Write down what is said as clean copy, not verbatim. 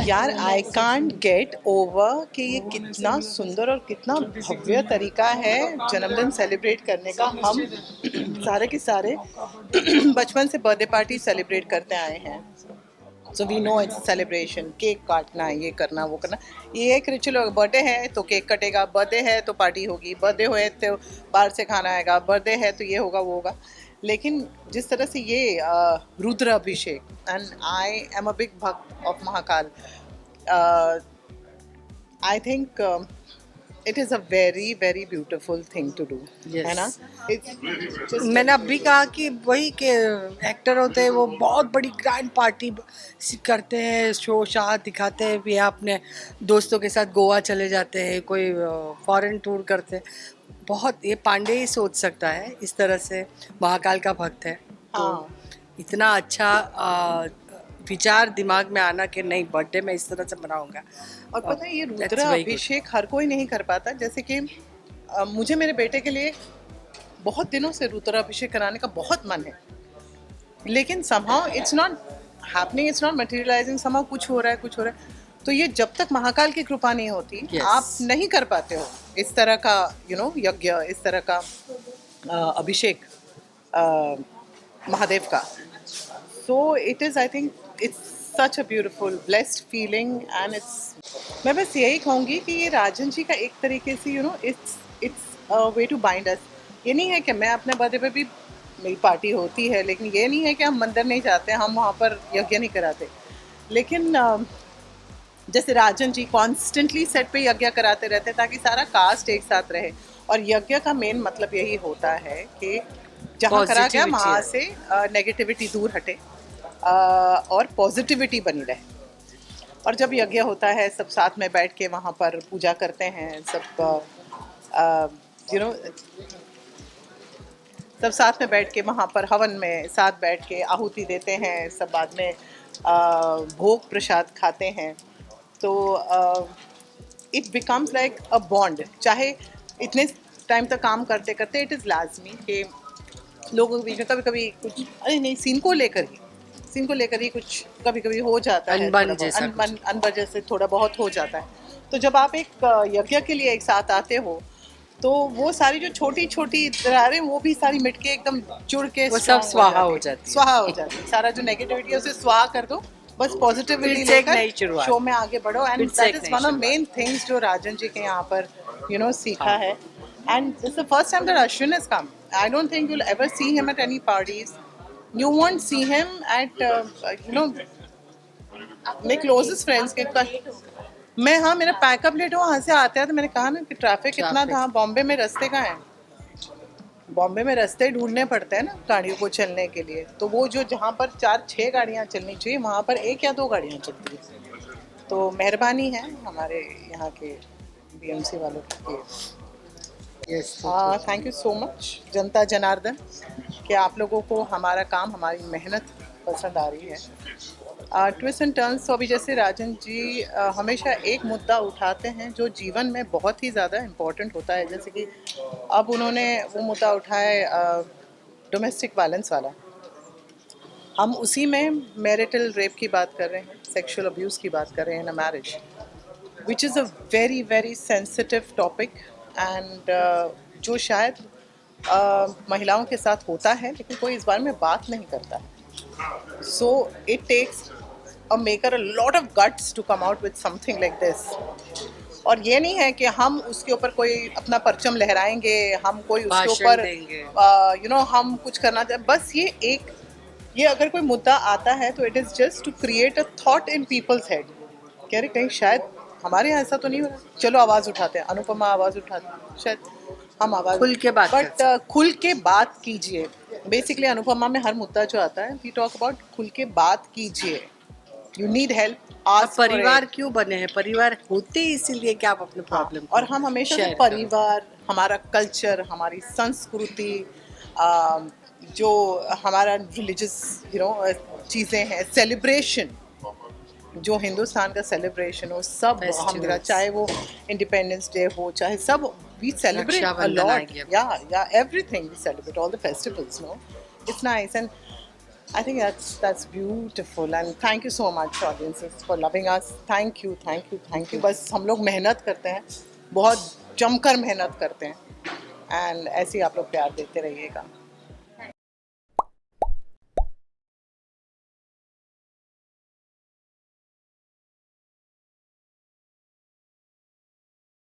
यार I can't get over कि ये कितना सुंदर और कितना भव्य तरीका है जन्मदिन सेलिब्रेट करने का। हम सारे के सारे बचपन से बर्थडे पार्टी सेलिब्रेट करते आए हैं। So we know it's celebration, cake काटना, ये करना वो करना, ये एक रिचुअल होगा। बर्थडे है तो केक कटेगा, बर्थडे है तो पार्टी होगी, बर्थडे हुए तो बाहर से खाना आएगा, बर्थडे है तो ये होगा वो होगा। लेकिन जिस तरह से ये रुद्र अभिषेक, and I am a big भक्त of Mahakal, I think it is a very very beautiful thing to do, है ना? मैंने अभी कहा कि वही के एक्टर होते हैं वो बहुत बड़ी ग्रैंड पार्टी करते हैं, शो शाह दिखाते हैं भी, अपने दोस्तों के साथ गोवा चले जाते हैं, कोई फॉरेन टूर करते हैं। बहुत ये पांडे ही सोच सकता है इस तरह से, महाकाल का भक्त है तो हाँ, इतना अच्छा विचार दिमाग में आना कि नहीं बर्थडे में इस तरह से मनाऊंगा। और पता है ये रुद्र That's very good. अभिषेक हर कोई नहीं कर पाता। जैसे कि मुझे मेरे बेटे के लिए बहुत दिनों से रुद्र अभिषेक कराने का बहुत मन है, लेकिन somehow it's not happening, it's not materializing, somehow कुछ हो रहा है। तो ये जब तक महाकाल की कृपा नहीं होती, Yes. आप नहीं कर पाते हो इस तरह का यज्ञ, इस तरह का अभिषेक महादेव का। So it is, I think it's such a beautiful, blessed feeling, and it's, मैं बस यही कहूँगी कि ये राजन जी का एक तरीके से it's a way to bind us। ये नहीं है कि मैं अपने बर्थडे पे भी मेरी पार्टी होती है, लेकिन ये नहीं है कि हम मंदिर नहीं जाते, हम वहाँ पर यज्ञ नहीं कराते। लेकिन जैसे राजन जी कॉन्स्टेंटली सेट पे यज्ञ कराते रहते ताकि सारा कास्ट एक साथ रहे। और यज्ञ का मेन मतलब यही होता है कि जहाँ करा गया वहाँ से नेगेटिविटी दूर हटे और पॉजिटिविटी बनी रहे। और जब यज्ञ होता है सब साथ में बैठ के वहाँ पर पूजा करते हैं, सब साथ में बैठ के वहाँ पर हवन में साथ बैठ के आहुति देते हैं, सब बाद में भोग प्रसाद खाते हैं। तो it becomes like a bond. चाहे इतने टाइम तक काम करते करते इट इज़ लाजमी कि लोगों के बीच में कभी कभी कुछ, अरे नहीं, सीन को लेकर ही कुछ कभी कभी हो जाता है, अनबन जैसे थोड़ा बहुत हो जाता है। तो जब आप एक यज्ञ के लिए एक साथ आते हो तो वो सारी जो छोटी छोटी दरारें वो भी सारी मिट के एकदम जुड़ के वो सब स्वाहा हो जाती है। सारा जो नेगेटिविटी है उसे स्वाहा कर दो, बस पॉजिटिविटी लेकर शो में आगे बढ़ो। And that is one of main things जो राजन जी के यहाँ पर सीखा है। And this is the first time that Ashwin has come. I don't think you'll ever see him at any parties. You won't see him at my closest friends के मैं, हाँ, मेरा पैकअप लेट हो वहाँ से आते हैं तो मैंने कहा ना कि ट्रैफिक इतना था। बॉम्बे में रास्ते कहाँ हैं? बॉम्बे में रास्ते ढूंढने पड़ते हैं ना गाड़ियों को चलने के लिए। तो वो जो जहाँ पर 4-6 गाड़ियाँ चलनी चाहिए वहाँ पर 1 या 2 गाड़ियाँ चलती है। तो मेहरबानी है हमारे यहाँ के बीएमसी वालों की। थैंक यू सो मच जनता जनार्दन कि आप लोगों को हमारा काम, हमारी मेहनत पसंद आ रही है। ट्विस्ट एंड टर्न्स, तो अभी जैसे राजन जी हमेशा एक मुद्दा उठाते हैं जो जीवन में बहुत ही ज़्यादा इम्पोर्टेंट होता है। जैसे कि अब उन्होंने वो मुद्दा उठाया डोमेस्टिक वायलेंस वाला। हम उसी में मैरिटल रेप की बात कर रहे हैं, सेक्सुअल अब्यूज़ की बात कर रहे हैं in a marriage, which is a very very sensitive topic. And जो शायद महिलाओं के साथ होता है लेकिन कोई इस बारे में बात नहीं करता है। So it takes a maker a lot of guts to come out with something like this. और ये नहीं है कि हम उसके ऊपर कोई अपना परचम लहराएंगे, हम कोई उसके ऊपर हम कुछ करना चाहे। बस ये अगर कोई मुद्दा आता है तो it is just to create a thought in people's head कि अरे कहीं शायद हमारे यहाँ ऐसा तो नहीं हो रहा, चलो आवाज़ उठाते हैं। अनुपमा आवाज़ उठाते हैं, शायद हम आवाज़ खुल के बात बट खुल के बात कीजिए। बेसिकली अनुपमा में हर मुद्दा जो आता है वी टॉक अबाउट खुल के बात कीजिए। यू नीड हेल्प, आप परिवार क्यों बने हैं? परिवार होते ही इसीलिए कि आप अपने प्रॉब्लम और हम हमेशा से परिवार, हमारा कल्चर, हमारी संस्कृति, जो हमारा रिलीजियस चीज़ें हैं, सेलिब्रेशन, जो हिंदुस्तान का सेलिब्रेशन हो, सब हम, चाहे वो इंडिपेंडेंस डे हो, चाहे सब, we celebrate a lot. Yeah, everything we celebrate, all the festivals, no? It's nice. And I think that's beautiful and thank you so much audiences for loving us. Thank you, thank you, thank you. बस हम लोग मेहनत करते हैं, बहुत जमकर मेहनत करते हैं, and ऐसे ही आप लोग प्यार देते रहिएगा.